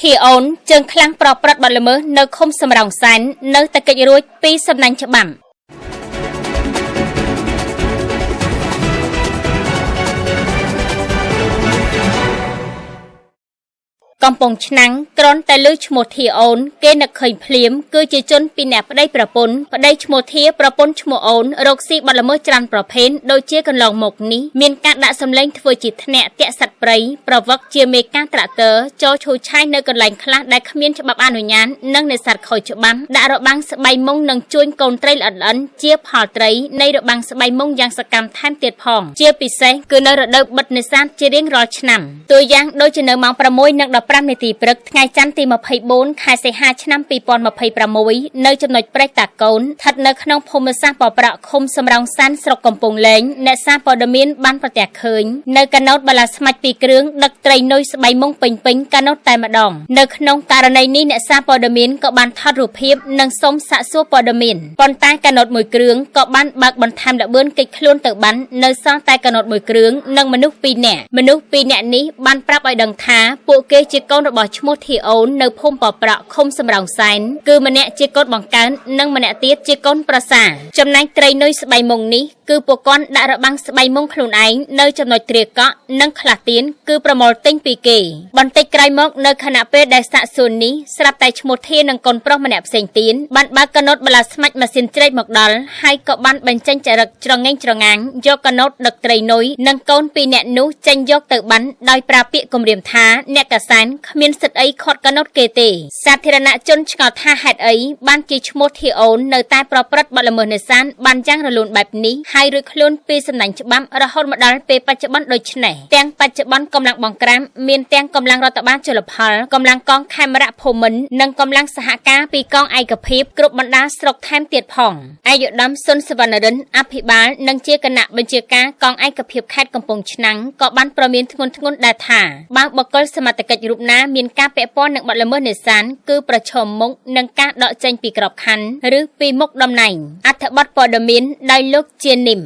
ធីអូនជើងខ្លាំងប្រព្រឹត្តបទល្មើសនៅឃុំសំរោងសែននៅតែកិច្ចរួចពីសំណាញ់ច្បាំកំពង់ឆ្នាំងគ្រាន់តែលើឈ្មោះធីអូនគេនឹកឃើញភ្លាមគឺជាជនពីរនាក់ប្តីប្រពន្ធប្តីឈ្មោះធាប្រពន្ធឈ្មោះអូនរកស៊ីបទល្មើសច្រើនប្រភេទដូចជាកន្លងមកនេះមានការដាក់សម្លេងធ្វើជាធ្នាក់តាក់សត្វព្រៃប្រវឹកជាមេការត្រាក់ទ័រចូលឈូសឆាយនៅកន្លែងខ្លះដែលគ្មានច្បាប់អនុញ្ញាតនិងនេសាទខុសច្បាប់ដាក់របាំងស្បៃមុងនិងជួញកូនត្រីល្អិតល្អិនជាផលត្រីនៃរបាំងស្បៃមុងយ៉ាងសកម្មថែមទៀតផងជាពិសេសគឺនៅរដូវបិទនេសាទជារៀងរាល់ឆ្នាំតួយ៉ាងដូចជានៅម៉ោង 6:15 នាទីព្រឹកថ្ងៃច័ន្ទទី 24 ខែសីហាឆ្នាំ 2026 នៅចំណុចព្រែកតាកូនស្ថិតនៅក្នុងភូមិសាស្ត្របប្រក់ឃុំសំរោងសានស្រុកកំពង់លែងអ្នកសារព័ត៌មានបានប្រទះឃើញនៅកាណូតបាឡាស្មាច់ពីរគ្រឿងដឹកត្រីនុយស្បៃមុងពេញកាណូតតែម្ដងនៅក្នុងករណីនេះអ្នកសារព័ត៌មានក៏បានថតរូបភាពនិងសូមសាកសួរព័ត៌មានប៉ុន្តែកាណូតមួយគ្រឿងក៏បានបើកបន្ថែមល្បឿនគេចខ្លួនទៅបាននៅសល់តែកាណូតមួយគ្រឿងនិងមនុស្ស2នាក់នេះបានប្រាប់ឲ្យដឹងថាពួកគេជាកូនរបស់ឈ្មោះធីអូននៅភូមិបប្រក់ឃុំសំរោងសែនគឺម្នាក់ជាកូនបង្កើននិងម្នាក់ទៀតជាកូនប្រសាចំណែកត្រីនុយស្បៃមុងនេះគឺពួកគាត់ដាក់របាំងស្បៃមុងខ្លួនឯងនៅចំណុចទ្រាកក់និងខ្លះទៀនគឺប្រមូលទិញពីគេបន្តិចក្រោយមកនៅខណៈពេលដែលសាកសួរនេះស្រាប់តែឈ្មោះធានិងកូនប្រុសម្នាក់ផ្សេងទៀតបានបើកកាណូតបាឡាស្មាច់ម៉ាស៊ីនជ្រែកមកដល់ហើយក៏បានបញ្ចេញចរិតច្រងែងច្រងាញយកកាណូតដឹកត្រីនុយនិងកូន2នាក់នោះចេញយកទៅបានដោយប្រើពាក្យគំរាមថាអ្នកកសែនគ្មានសិទ្ធិអីខាត់កាណូតគេទេសាធារណជនឆ្ងល់ថាហេតុអីបានជាឈ្មោះធីអូននៅតែប្រព្រឹត្តបទល្មើសនេសាទបានយ៉ាងរលូនបែបនេះហើយរួចខ្លួនពីសំណាញ់ច្បាប់រហូតមកដល់ពេលបច្ចុប្បន្នដូចនេះទាំងបច្ចុប្បន្នកម្លាំងបង្ក្រាបមានទាំងកម្លាំងរដ្ឋបាលជលផលកម្លាំងកងខេមរៈភូមិន្ទនិងកម្លាំងសហការពីកងឯកភាពគ្រប់បណ្ដាស្រុកថែមទៀតផងអាយុដំសុនសវណ្ណរិនអភិបាលនិងជាគណៈបញ្ជាការកងឯកភាពខេត្តកំពង់ឆ្នាំងក៏បានប្រមានធ្ងន់ធ្ងរដែរថាបើបុគ្គលសមត្ថកិច្ចរូបណាមានការពាក់ព័ន្ធនឹងបទល្មើសនេសាទគឺប្រឈមមុខនឹងការដកចេញពីក្របខ័ណ្ឌឬពីមុខតំណែងអត្ថបទព័ត៌មានដោយលោកជានិម